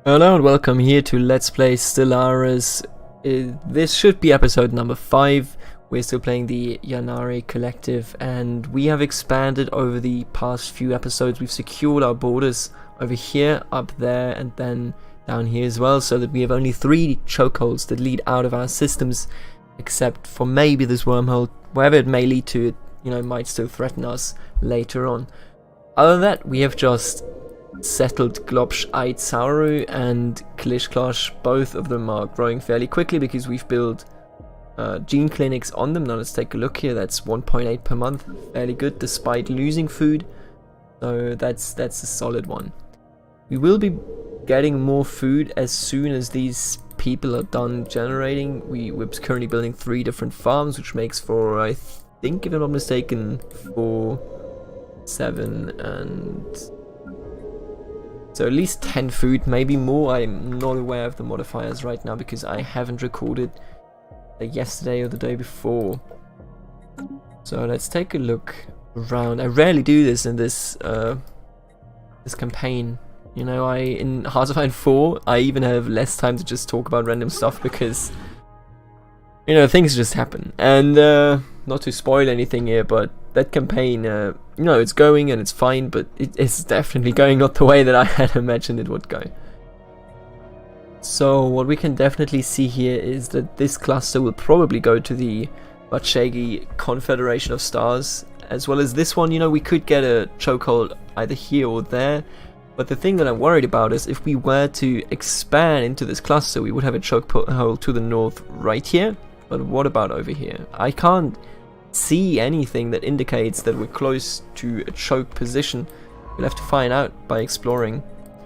Hello and welcome here to Let's Play Stellaris. This should be episode number 5. We're still playing the Yannari Collective and we have expanded over the past few episodes. We've secured our borders over here, up there and then down here as well, so that we have only 3 chokeholds that lead out of our systems, except for maybe this wormhole. Wherever it may lead to, it might still threaten us later on. Other than that, we have just settled Globsh Ait Sauru and Klishklosh. Both of them are growing fairly quickly because we've built gene clinics on them. Now let's take a look here. That's 1.8 per month, fairly good despite losing food, so that's a solid one. We will be getting more food as soon as these people are done generating. We're currently building 3 different farms, which makes for, I think if I'm not mistaken, 4, 7 and so at least 10 food, maybe more. I'm not aware of the modifiers right now because I haven't recorded yesterday or the day before. So let's take a look around. I rarely do this in this this campaign. In Hearts of Iron 4, I even have less time to just talk about random stuff because things just happen. And not to spoil anything here, but that campaign, it's going and it's fine, but it's definitely going not the way that I had imagined it would go. So what we can definitely see here is that this cluster will probably go to the Batshegi Confederation of Stars, as well as this one. We could get a chokehold either here or there, but the thing that I'm worried about is if we were to expand into this cluster, we would have a chokehold to the north right here. But what about over here? I can't see anything that indicates that we're close to a choke position. We'll have to find out by exploring,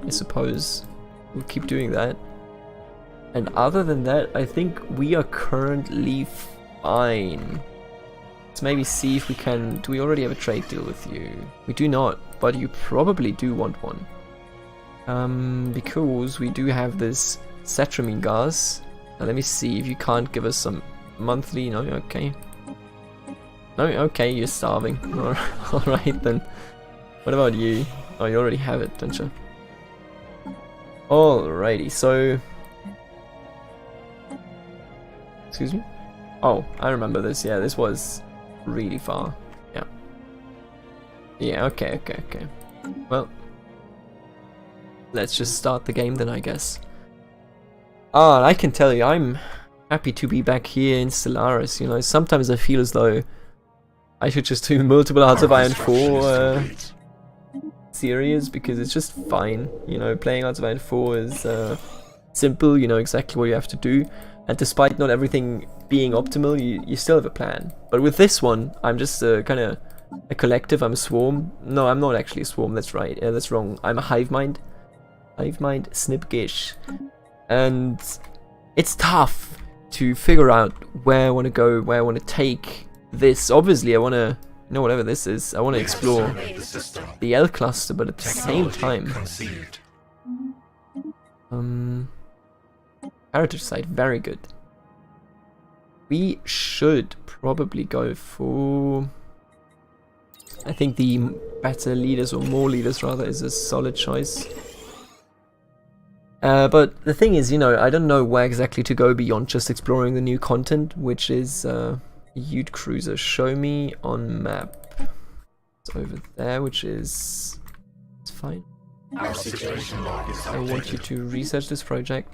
I suppose. We'll keep doing that. And other than that, I think we are currently fine. Let's maybe see if we can... Do we already have a trade deal with you? We do not, but you probably do want one. Because we do have this Cetramine gas. Now let me see if you can't give us some monthly... No, okay. No, okay, you're starving. Alright then. What about you? Oh, you already have it, don't you? Alrighty, so... Excuse me? Oh, I remember this. Yeah, this was really far. Yeah. Yeah, okay. Well, let's just start the game then, I guess. I can tell you, I'm happy to be back here in Stellaris. Sometimes I feel as though I should just do multiple Hearts of Iron 4 series because it's just fine. Playing Hearts of Iron 4 is simple. You know exactly what you have to do, and despite not everything being optimal, you still have a plan. But with this one, I'm just kind of a collective. I'm a swarm. No, I'm not actually a swarm. That's right. That's wrong. I'm a hive mind. Hive mind snipgish, and it's tough to figure out where I want to go, where I want to take this. Obviously, I want to, whatever this is, I want to explore the L cluster, but at the same time, heritage site, very good. We should probably go for, I think the better leaders, or more leaders rather, is a solid choice. But the thing is, I don't know where exactly to go beyond just exploring the new content, which is Ute Cruiser. Show me on map. It's over there, which is... It's fine. I want you to research this project.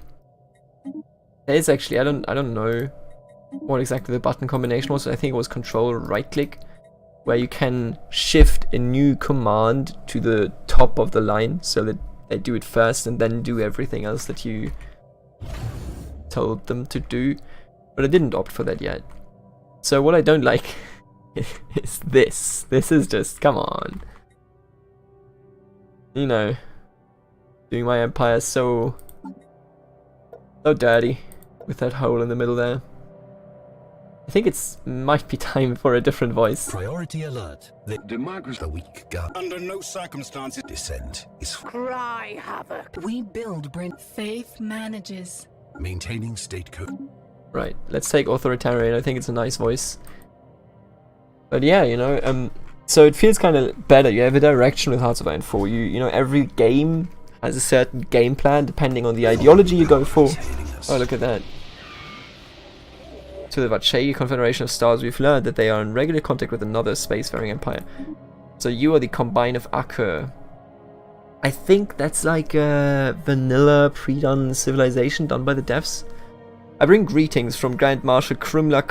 It's actually, I don't know what exactly the button combination was. I think it was Control right click, where you can shift a new command to the top of the line so that they do it first and then do everything else that you told them to do. But I didn't opt for that yet. So what I don't like is this. This is just, come on. Doing my empire so dirty with that hole in the middle there. I think might be time for a different voice. Priority alert. The democracy weak gun. Under no circumstances. Descent is Cry havoc. We build Brent. Faith manages. Maintaining state code. Right, let's take authoritarian. I think it's a nice voice. But yeah, so it feels kind of better. You have a direction with Hearts of Iron 4. Every game has a certain game plan depending on the ideology you go for. Oh, look at that. To the Vacheyi Confederation of Stars, we've learned that they are in regular contact with another spacefaring empire. So you are the Combine of Akur. I think that's like a vanilla pre-done civilization done by the devs. I bring greetings from Grand Marshal Krumla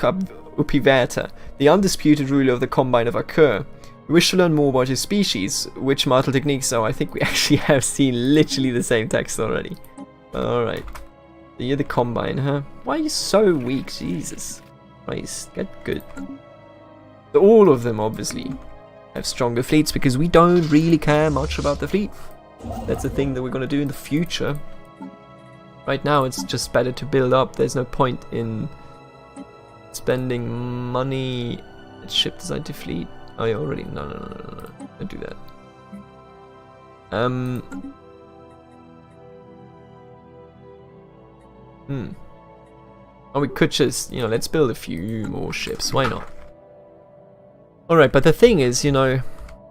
Upiverta, the undisputed ruler of the Combine of Akur. We wish to learn more about his species, which martial techniques, so I think we actually have seen literally the same text already. Alright. So you're the Combine, huh? Why are you so weak? Jesus Christ, get good. So all of them, obviously, have stronger fleets because we don't really care much about the fleet. That's the thing that we're going to do in the future. Right now, it's just better to build up. There's no point in spending money at ship design to fleet. Oh, yeah, already. No. Don't do that. Oh, we could just, let's build a few more ships. Why not? Alright, but the thing is, in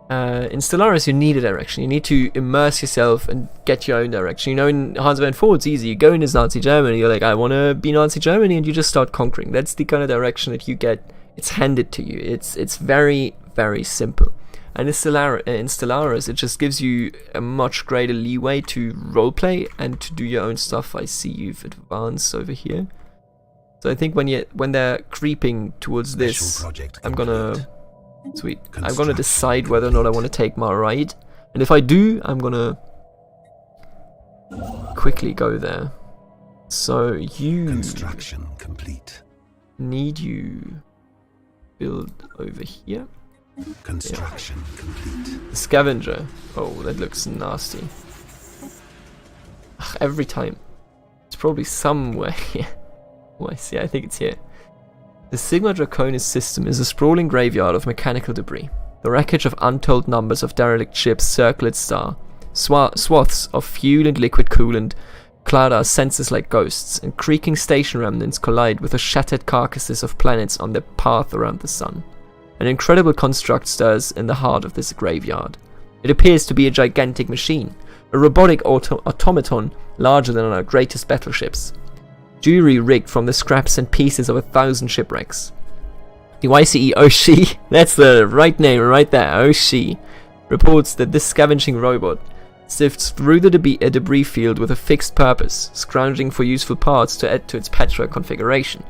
Stellaris you need a direction. You need to immerse yourself and get your own direction. In Hearts of Iron 4 it's easy. You go into Nazi Germany, you're like, I want to be Nazi Germany, and you just start conquering. That's the kind of direction that you get. It's handed to you. It's very, very simple. And in Stellaris it just gives you a much greater leeway to roleplay and to do your own stuff. I see you've advanced over here. So I think when they're creeping towards this, I'm gonna decide whether or not I want to take my ride, and if I do, I'm gonna quickly go there. So Construction complete. Need you build over here. Construction complete. The scavenger. Oh, that looks nasty. Ugh, every time. It's probably somewhere here. Oh, I see. I think it's here. The Sigma Draconis system is a sprawling graveyard of mechanical debris. The wreckage of untold numbers of derelict ships circle its star. Swaths of fuel and liquid coolant cloud our senses like ghosts, and creaking station remnants collide with the shattered carcasses of planets on their path around the sun. An incredible construct stirs in the heart of this graveyard. It appears to be a gigantic machine, a robotic automaton larger than our greatest battleships. Jury-rigged from the scraps and pieces of 1,000 shipwrecks. The YCE Oshi, that's the right name right there, Oshi, reports that this scavenging robot sifts through the debris field with a fixed purpose, scrounging for useful parts to add to its patchwork configuration.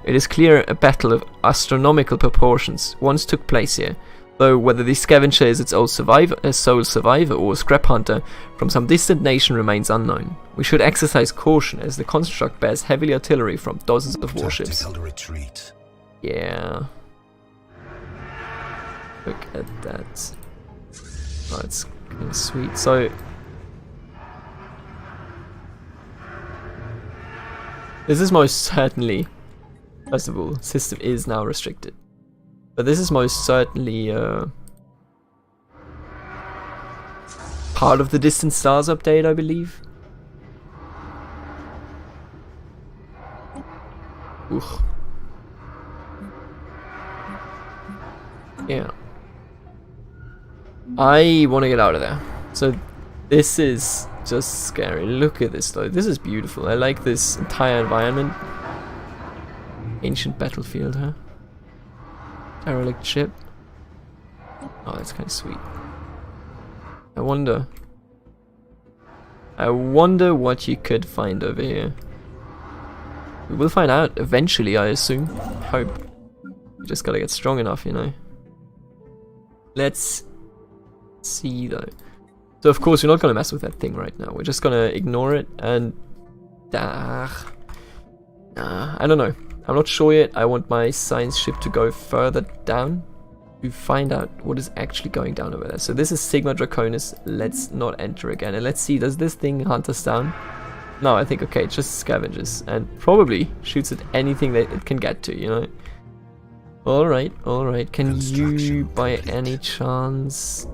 It is clear a battle of astronomical proportions once took place here, though whether the scavenger is its sole survivor or a scrap hunter from some distant nation remains unknown. We should exercise caution as the construct bears heavy artillery from dozens of warships. Tactical retreat. Yeah. Look at that. Oh, it's kind of sweet. So this is most certainly, first of all, system is now restricted. But this is most certainly part of the Distant Stars update, I believe. Oof. Yeah. I want to get out of there. So this is just scary. Look at this though. This is beautiful. I like this entire environment. Ancient battlefield, huh? Derelict ship. Oh, that's kind of sweet. I wonder what you could find over here. We will find out eventually, I assume. Hope. We just gotta get strong enough, Let's see though. So of course we're not gonna mess with that thing right now. We're just gonna ignore it and I don't know. I'm not sure yet. I want my science ship to go further down to find out what is actually going down over there. So this is Sigma Draconis. Let's not enter again. And let's see, does this thing hunt us down? No, I think, okay, it just scavenges. And probably shoots at anything that it can get to, Alright. Can you, by any chance...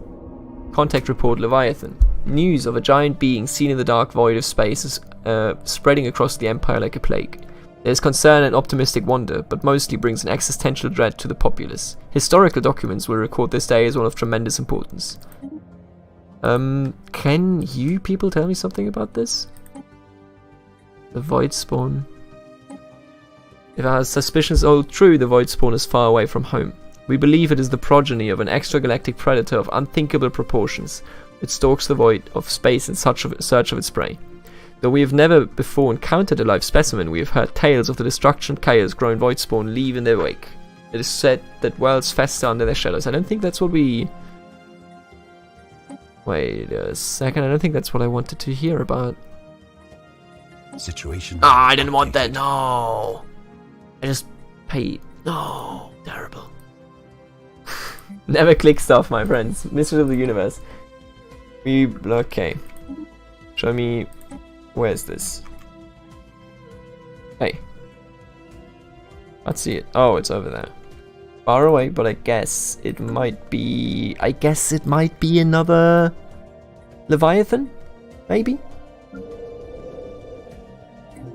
Contact report, Leviathan. News of a giant being seen in the dark void of space is spreading across the Empire like a plague. There is concern and optimistic wonder, but mostly brings an existential dread to the populace. Historical documents will record this day as one of tremendous importance. Can you people tell me something about this? The void spawn. If our suspicions hold true, the void spawn is far away from home. We believe it is the progeny of an extragalactic predator of unthinkable proportions. It stalks the void of space in search of its prey. Though we have never before encountered a live specimen, we have heard tales of the destruction chaos grown void spawn leave in their wake. It is said that worlds fester under their shadows. I don't think that's what we... Wait a second, I don't think that's what I wanted to hear about. Situation. Ah, I didn't want that, no! I just paid. No, terrible. Never click stuff, my friends. Mystery of the universe. Okay. Show me... Where's this? Hey. Let's see it. Oh, it's over there. Far away, but I guess it might be... I guess it might be another... Leviathan? Maybe?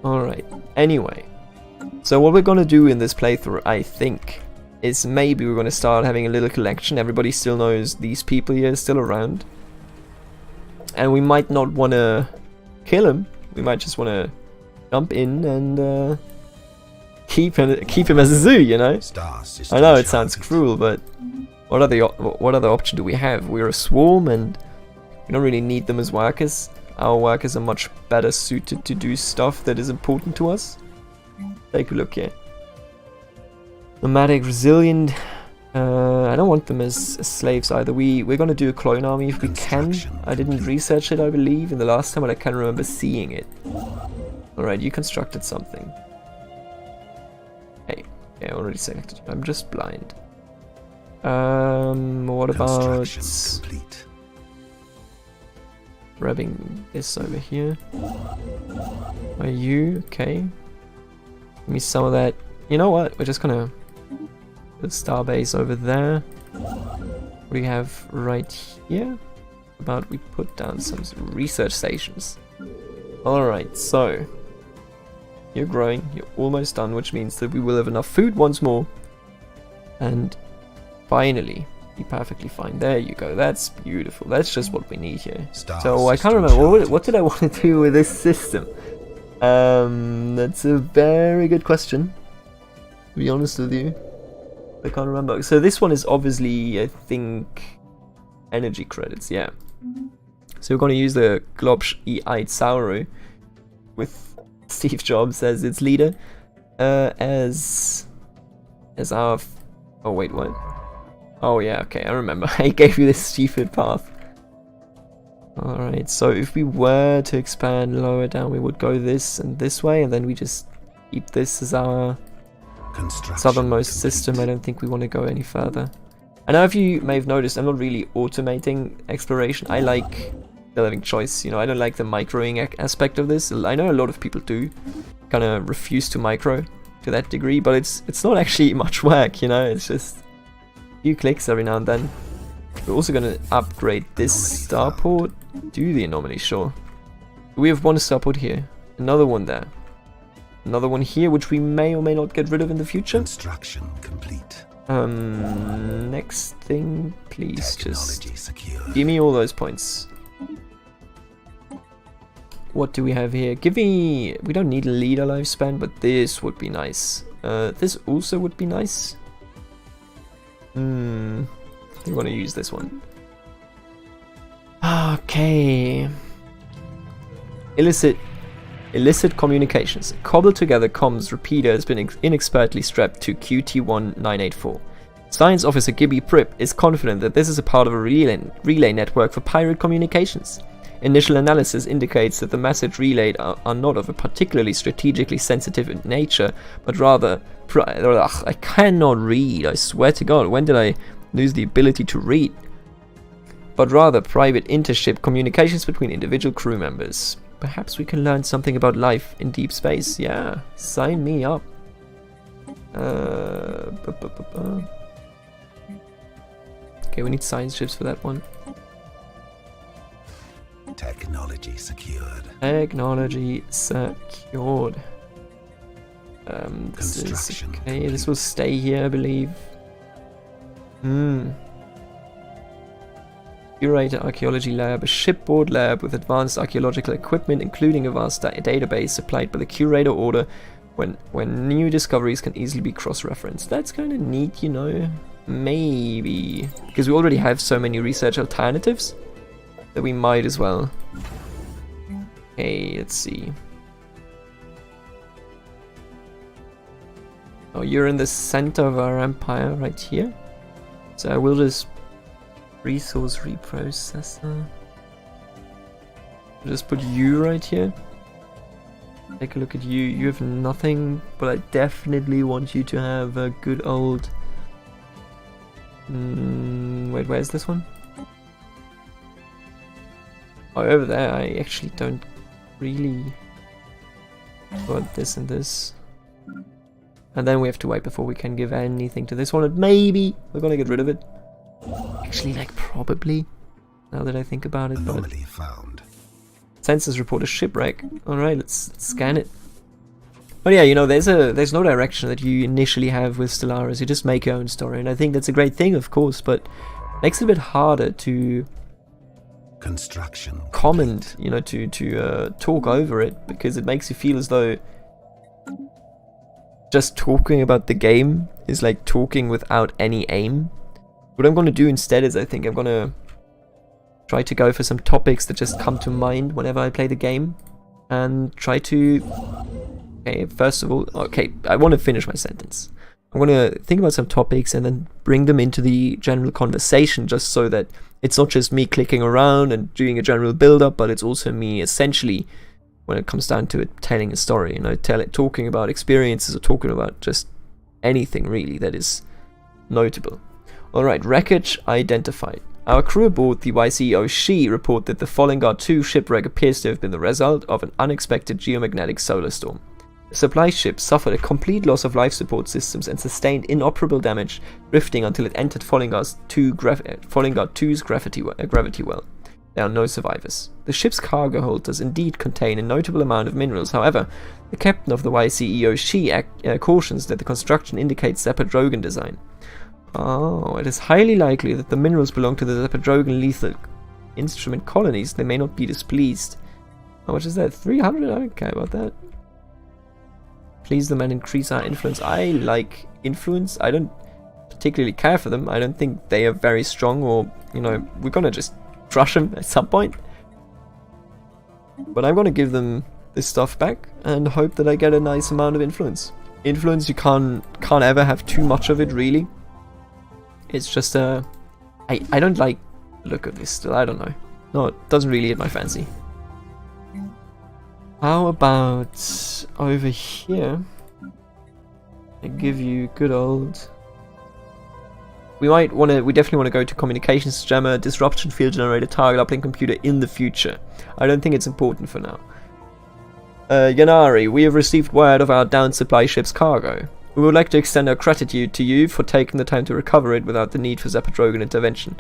Alright. Anyway. So what we're gonna do in this playthrough, I think, is maybe we're gonna start having a little collection. Everybody still knows these people here are still around. And we might not wanna kill him. We might just wanna jump in and keep him as a zoo, you know? I know it sounds cruel, but what other option do we have? We're a swarm and we don't really need them as workers. Our workers are much better suited to do stuff that is important to us. Take a look here. Nomadic, resilient. I don't want them as slaves either. We're gonna do a clone army if we can. I didn't research it, I believe, in the last time, but I can remember seeing it. Alright, you constructed something. Hey, yeah, I already selected. I'm just blind. What about grabbing this over here? Are you okay? Give me some of that. You know what? We're just gonna put Starbase over there. What do you have right here? How about we put down some research stations? Alright, so you're growing, you're almost done, which means that we will have enough food once more. And finally, be perfectly fine. There you go, that's beautiful. That's just what we need here. So I can't remember, what did I want to do with this system? That's a very good question, to be honest with you. I can't remember. So this one is obviously, I think, energy credits, yeah. So we're going to use the Globsh E-Ite Sauru with Steve Jobs as its leader, as our... Oh wait, what? Oh yeah, okay, I remember. I gave you this stupid path. Alright, so if we were to expand lower down, we would go this and this way, and then we just keep this as our southernmost system. I don't think we want to go any further. I know if you may have noticed, I'm not really automating exploration. I like the living choice, you know, I don't like the microing aspect of this. I know a lot of people do kind of refuse to micro to that degree, but it's not actually much work, you know, it's just a few clicks every now and then. We're also going to upgrade this starport. Do the anomaly, sure. We have one starport here, another one there, another one here, which we may or may not get rid of in the future. Construction complete. Next thing, please just give me all those points. What do we have here? Give me... We don't need a leader lifespan, but this would be nice. This also would be nice. I think I want to use this one. Okay. Illicit communications. A cobbled together comms repeater has been inexpertly strapped to QT-1984. Science Officer Gibby Pripp is confident that this is a part of a relay network for pirate communications. Initial analysis indicates that the message relayed are not of a particularly strategically sensitive nature, but rather... I cannot read, I swear to God. When did I lose the ability to read? But rather private intership communications between individual crew members. Perhaps we can learn something about life in deep space. Yeah, sign me up. Okay, we need science ships for that one. Technology secured. Technology secured. This is okay. This will stay here, I believe. Curator Archaeology Lab, a shipboard lab with advanced archaeological equipment, including a vast database supplied by the Curator Order when new discoveries can easily be cross-referenced. That's kind of neat, you know. Maybe. Because we already have so many research alternatives that we might as well. Okay, let's see. Oh, you're in the center of our empire right here. So I will just resource reprocessor. I'll just put you right here. Take a look at you. You have nothing, but I definitely want you to have a good old... wait, where's this one? Oh, over there. I actually don't really want this and this. And then we have to wait before we can give anything to this one. And maybe we're gonna get rid of it. Actually, like, probably. Now that I think about it. Anomaly found. Sensors report a shipwreck. Alright, let's scan it. But yeah, you know, there's no direction that you initially have with Stellaris. You just make your own story. And I think that's a great thing, of course, but it makes it a bit harder to construction comment, you know, to talk over it, because it makes you feel as though just talking about the game is like talking without any aim. What I'm going to do instead is I think I'm going to try to go for some topics that just come to mind whenever I play the game, and try to... Okay, first of all, okay, I want to finish my sentence. I'm going to think about some topics and then bring them into the general conversation, just so that it's not just me clicking around and doing a general build-up, but it's also me essentially, when it comes down to it, telling a story, you know, talking about experiences or talking about just anything really that is notable. Alright, wreckage identified. Our crew aboard the YCEO She report that the Follingar 2 shipwreck appears to have been the result of an unexpected geomagnetic solar storm. The supply ship suffered a complete loss of life support systems and sustained inoperable damage, drifting until it entered Follingar 2's gravity well. There are no survivors. The ship's cargo hold does indeed contain a notable amount of minerals. However, the captain of the YCEO She cautions that the construction indicates Zappadrogan design. Oh, it is highly likely that the minerals belong to the Zappadrogan lethal instrument colonies. They may not be displeased. How much is that? 300? I don't care about that. Please them and increase our influence. I like influence. I don't particularly care for them. I don't think they are very strong, or, you know, we're gonna just crush them at some point. But I'm gonna give them this stuff back and hope that I get a nice amount of influence. Influence, you can't ever have too much of it, really. It's just I don't like the look of this still. I don't know. No, it doesn't really hit my fancy. How about over here? I give you good old... We definitely want to go to communications jammer, disruption field generator, target uplink computer in the future. I don't think it's important for now. Yanari, we have received word of our downed supply ship's cargo. We would like to extend our gratitude to you for taking the time to recover it without the need for Zappadrogan intervention.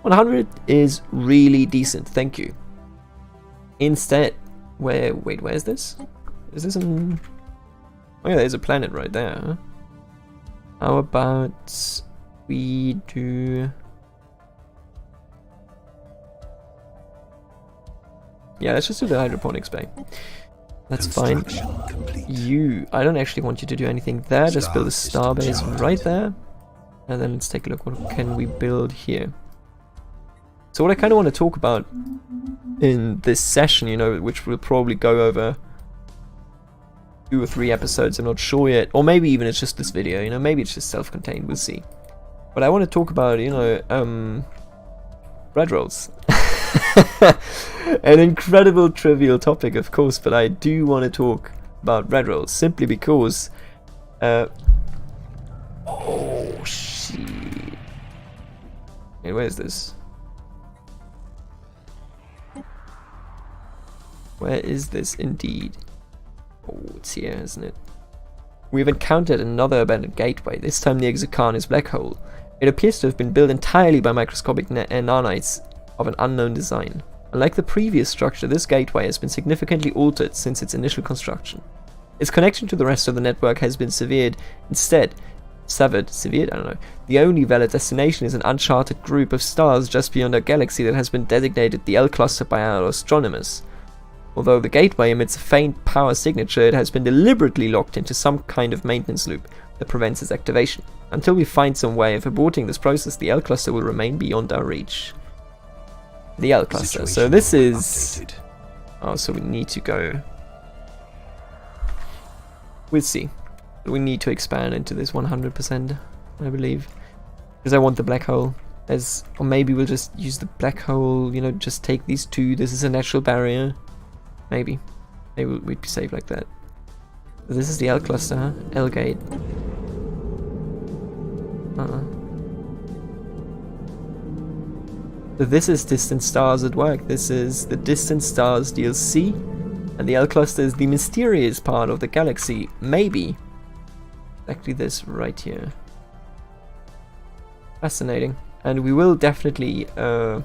100 is really decent, thank you. Instead, wait, where's this? Is this an... Oh yeah, there's a planet right there. Huh? How about we do... Yeah, let's just do the hydroponics bay. That's fine. You, I don't actually want you to do anything there. Just build a starbase right there. And then let's take a look. What can we build here? So what I kind of want to talk about in this session, you know, which will probably go over 2 or 3 episodes, I'm not sure yet. Or maybe even it's just this video, you know, maybe it's just self-contained, we'll see. But I want to talk about, you know, bread rolls. An incredible trivial topic, of course, but I do want to talk about bread rolls simply because oh shit. Hey, where's this? Where is this indeed? Oh, it's here, isn't it? We've encountered another abandoned gateway, this time near Xakanis black hole. It appears to have been built entirely by microscopic nanites of an unknown design. Unlike the previous structure, this gateway has been significantly altered since its initial construction. Its connection to the rest of the network has been severed. Instead, severed, I don't know. The only valid destination is an uncharted group of stars just beyond our galaxy that has been designated the L cluster by our astronomers. Although the gateway emits a faint power signature, it has been deliberately locked into some kind of maintenance loop that prevents its activation. Until we find some way of aborting this process, the L cluster will remain beyond our reach. The L cluster. So this is... Oh, so we need to go... We'll see. We need to expand into this 100%, I believe. Because I want the black hole. Or maybe we'll just use the black hole, you know, just take these two. This is a natural barrier. Maybe. Maybe we'd be safe like that. This is the L cluster, huh? L gate. So this is Distant Stars at work. This is the Distant Stars DLC. And the L cluster is the mysterious part of the galaxy. Maybe. Exactly this right here. Fascinating. And we will definitely... Are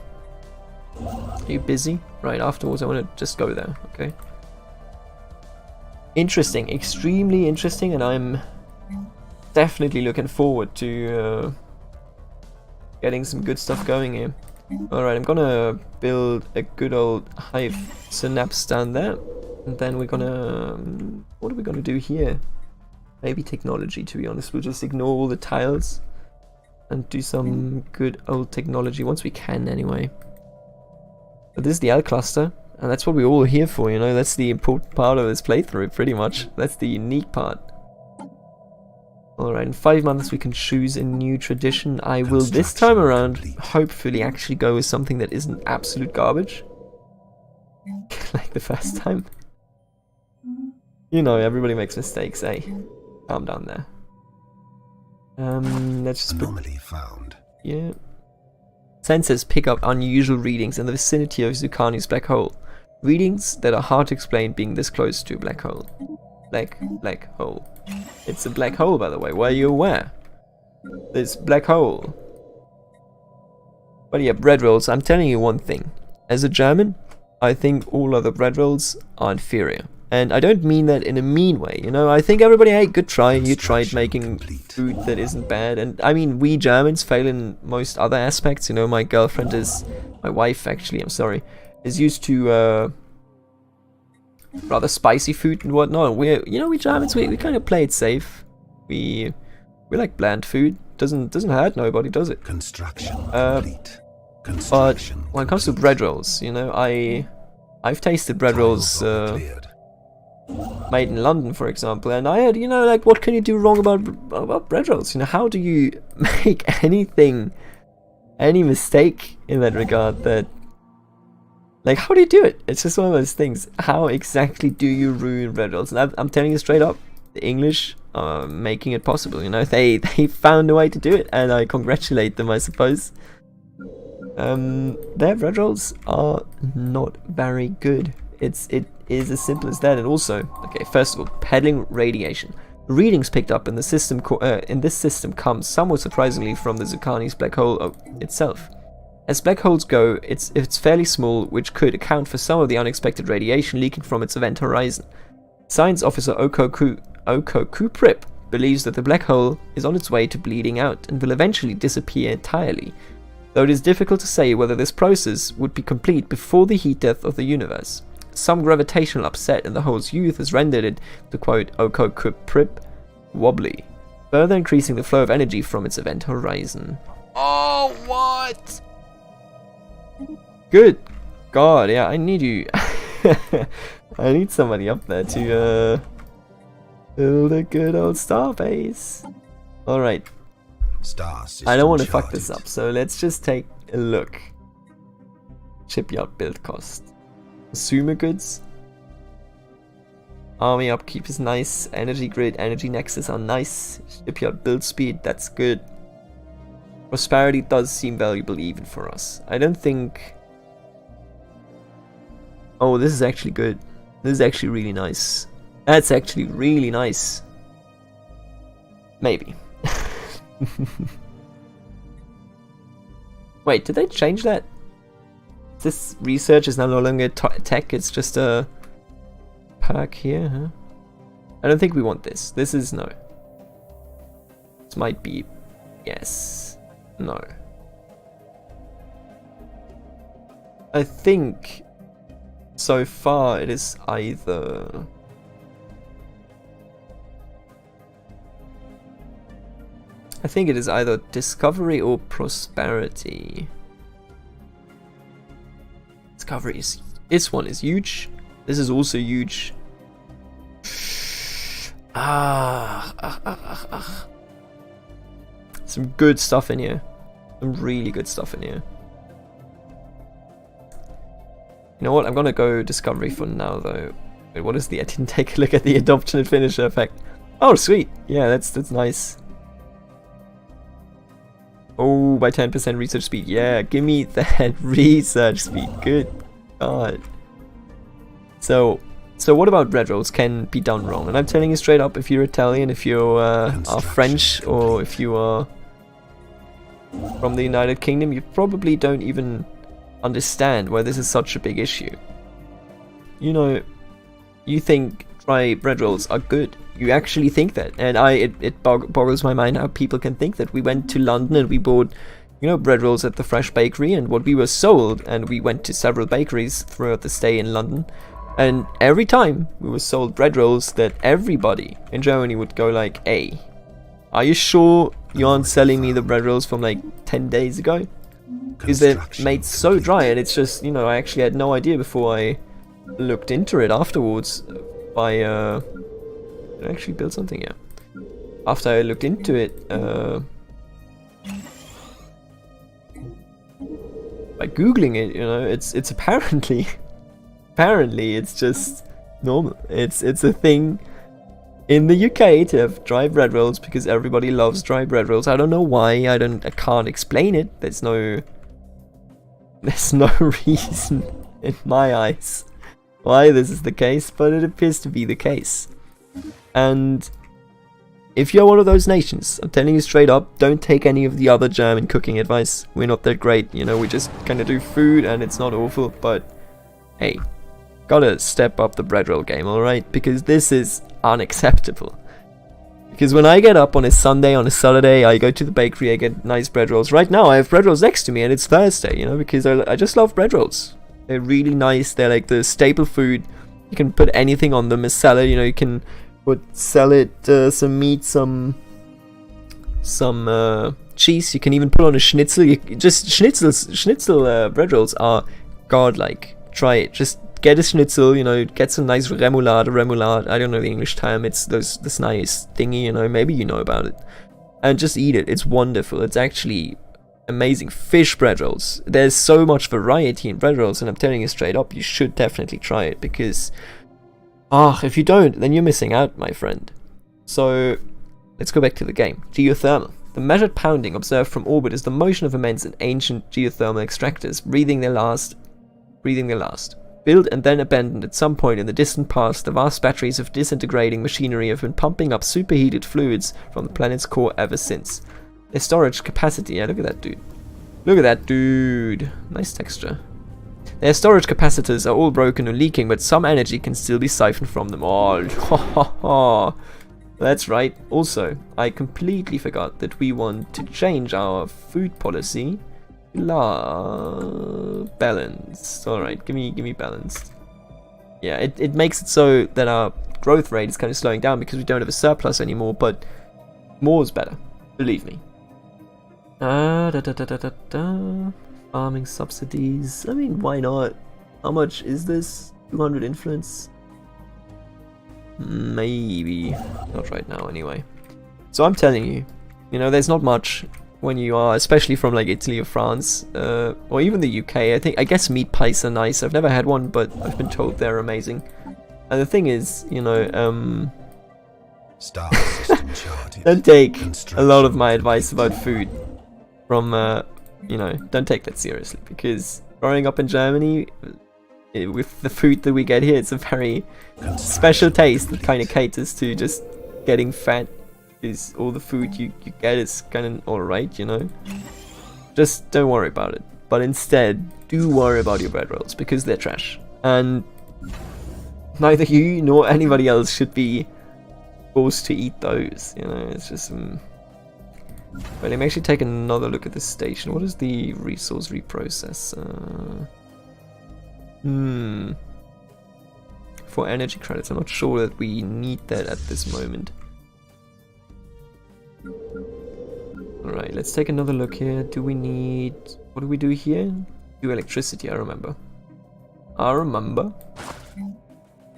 you busy? Right, afterwards I want to just go there, okay? Interesting, extremely interesting, and I'm definitely looking forward to getting some good stuff going here. Alright, I'm gonna build a good old hive synapse down there, and then we're gonna... what are we gonna do here? Maybe technology, to be honest. We'll just ignore all the tiles and do some good old technology once we can, anyway. But this is the L cluster, and that's what we're all here for, you know. That's the important part of this playthrough, pretty much. That's the unique part. Alright, in 5 months we can choose a new tradition. I will this time around hopefully actually go with something that isn't absolute garbage. Like the first time. You know, everybody makes mistakes, eh? Calm down there. Let's just Anomaly found. Yeah. Sensors pick up unusual readings in the vicinity of Zucani's black hole. Readings that are hard to explain being this close to a black hole. Black hole. It's a black hole, by the way. Were you aware? This black hole. But yeah, bread rolls. I'm telling you one thing. As a German, I think all other bread rolls are inferior. And I don't mean that in a mean way, you know. I think everybody, hey, good try. You tried making food that isn't bad. And I mean, we Germans fail in most other aspects. You know, my girlfriend is, my wife actually, I'm sorry, is used to rather spicy food and whatnot. We Germans, we kind of play it safe. We like bland food. Doesn't hurt nobody, does it? Construction complete. But when it comes to bread rolls, you know, I've tasted bread rolls made in London, for example, and I had, you know, like, what can you do wrong about bread rolls? You know, how do you make any mistake in that regard? That, like, how do you do it? It's just one of those things. How exactly do you ruin bread rolls? And I'm telling you straight up, the English are making it possible. You know, they found a way to do it, and I congratulate them, I suppose. Their bread rolls are not very good. It is as simple as that. And also, okay, first of all, peddling radiation. Readings picked up in the system in this system come somewhat surprisingly from the Zucani's black hole itself. As black holes go, it's fairly small, which could account for some of the unexpected radiation leaking from its event horizon. Science officer Oko Kuprip believes that the black hole is on its way to bleeding out and will eventually disappear entirely, though it is difficult to say whether this process would be complete before the heat death of the universe. Some gravitational upset in the hole's youth has rendered it, to quote Oko Kuprip, wobbly, further increasing the flow of energy from its event horizon. Oh, what? Good God, yeah, I need you. I need somebody up there to build a good old starbase. Alright. I don't want to fuck this up, so let's just take a look. Shipyard build cost. Consumer goods. Army upkeep is nice. Energy grid, energy nexus are nice. Shipyard build speed, that's good. Prosperity does seem valuable even for us. I don't think... Oh, this is actually good. This is actually really nice. That's actually really nice. Maybe. Wait, did they change that? This research is now no longer tech, it's just a perk here, huh? I don't think we want this. This is no. This might be yes. No. I think so far it is either discovery or prosperity. Discovery is, this one is huge. This is also huge. Some good stuff in here. Some really good stuff in here. You know what? I'm gonna go discovery for now, though. Wait, what is the? I didn't take a look at the adoption and finisher effect. Oh, sweet. Yeah, that's nice. Oh, by 10% research speed. Yeah, give me that research speed. Good God. So what about bread rolls can be done wrong? And I'm telling you straight up, if you're Italian, if you are French, or if you are from the United Kingdom, you probably don't even understand why this is such a big issue. You know, you think dry bread rolls are good. You actually think that, and it boggles my mind how people can think that. We went to London and we bought, you know, bread rolls at the Fresh Bakery, and what we were sold, and we went to several bakeries throughout the stay in London, and every time we were sold bread rolls that everybody in Germany would go like, "Hey, are you sure you aren't selling me the bread rolls from like 10 days ago?" Because they're made so dry, and it's just, you know, I actually had no idea before I looked into it afterwards by I actually built something here. After I looked into it by googling it, you know, it's apparently it's just normal. It's a thing in the UK to have dry bread rolls because everybody loves dry bread rolls. I don't know why. I can't explain it. There's no reason in my eyes why this is the case, but it appears to be the case. And if you're one of those nations, I'm telling you straight up, don't take any of the other German cooking advice. We're not that great, you know, we just kind of do food and it's not awful, but hey, gotta step up the bread roll game, alright? Because this is unacceptable. Because when I get up on a Sunday, on a Saturday, I go to the bakery, I get nice bread rolls. Right now I have bread rolls next to me and it's Thursday, you know, because I just love bread rolls. They're really nice, they're like the staple food. You can put anything on them as salad, you know, you can put salad, some meat, some cheese. You can even put on a schnitzel. Schnitzel bread rolls are godlike. Try it. Just get a schnitzel, you know, get some nice remoulade. I don't know the English term. It's this nice thingy, you know, maybe you know about it. And just eat it. It's wonderful. It's actually amazing. Fish bread rolls. There's so much variety in bread rolls, and I'm telling you straight up, you should definitely try it, because if you don't, then you're missing out, my friend. So, let's go back to the game. Geothermal. The measured pounding observed from orbit is the motion of immense and ancient geothermal extractors, breathing their last. Built and then abandoned at some point in the distant past, the vast batteries of disintegrating machinery have been pumping up superheated fluids from the planet's core ever since. Their storage capacity, yeah, look at that dude. Look at that dude. Nice texture. Their storage capacitors are all broken or leaking, but some energy can still be siphoned from them. Oh, that's right. Also, I completely forgot that we want to change our food policy. Balanced. Alright, give me balanced. Yeah, it makes it so that our growth rate is kind of slowing down because we don't have a surplus anymore, but more is better. Believe me. Farming subsidies. I mean, why not? How much is this? 200 influence? Maybe. Not right now, anyway. So I'm telling you, you know, there's not much when you are, especially from like Italy or France, or even the UK. I guess meat pies are nice. I've never had one, but I've been told they're amazing. And the thing is, you know, Star system charted. don't take a lot of my advice about food from, you know, don't take that seriously, because growing up in Germany, with the food that we get here, it's a very special taste that kind of caters to just getting fat, because all the food you get is kind of alright, you know. Just don't worry about it, but instead do worry about your bread rolls, because they're trash, and neither you nor anybody else should be forced to eat those, you know. It's just But let me actually take another look at this station. What is the resource reprocessor? For energy credits, I'm not sure that we need that at this moment. Alright, let's take another look here. Do we need... What do we do here? Do electricity, I remember.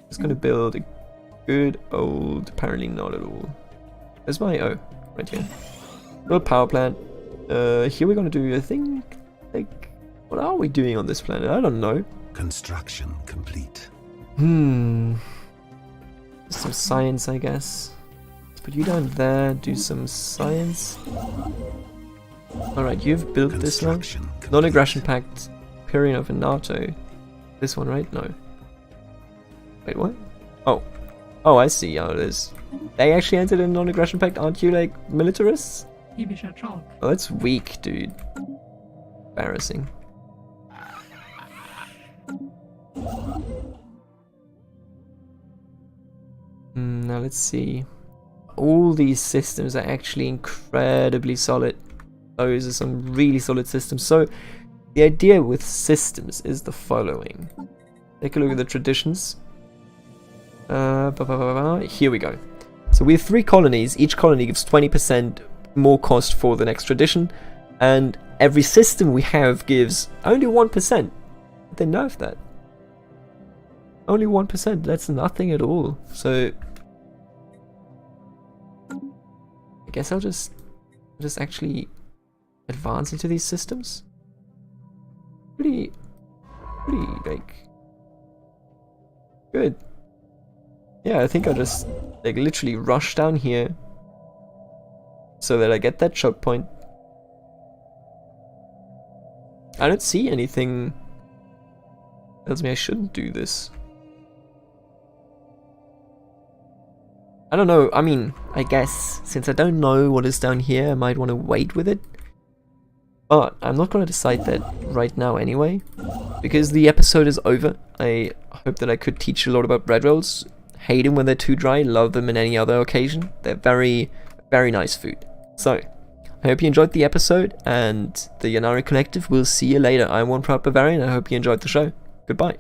Just gonna build a good old... Apparently not at all. There's my... Oh, right here. Little power plant. Here we're gonna do, I think... Like... What are we doing on this planet? I don't know. Construction complete. Some science, I guess. Let's put you down there, do some science. Alright, you've built this now. Non-aggression pact, Bavarian of NATO. This one, right? No. Wait, what? Oh. Oh, I see how it is. They actually entered a non-aggression pact, aren't you, like, militarists? Oh, that's weak, dude. Embarrassing. Now let's see. All these systems are actually incredibly solid. Those are some really solid systems. So the idea with systems is the following. Take a look at the traditions. Here we go. So we have 3 colonies. Each colony gives 20% more cost for the next tradition. And every system we have gives only 1%. They nerfed that. Only 1%. That's nothing at all. So I guess I'll just actually advance into these systems. Pretty like good. Yeah, I think I'll just like literally rush down here so that I get that choke point. I don't see anything that tells me I shouldn't do this. I don't know, I mean, I guess since I don't know what is down here, I might want to wait with it. But I'm not going to decide that right now anyway, because the episode is over. I hope that I could teach you a lot about bread rolls. Hate them when they're too dry, love them in any other occasion. They're very, very nice food. So, I hope you enjoyed the episode, and the Yannari Collective will see you later. I'm one proud Bavarian, I hope you enjoyed the show. Goodbye.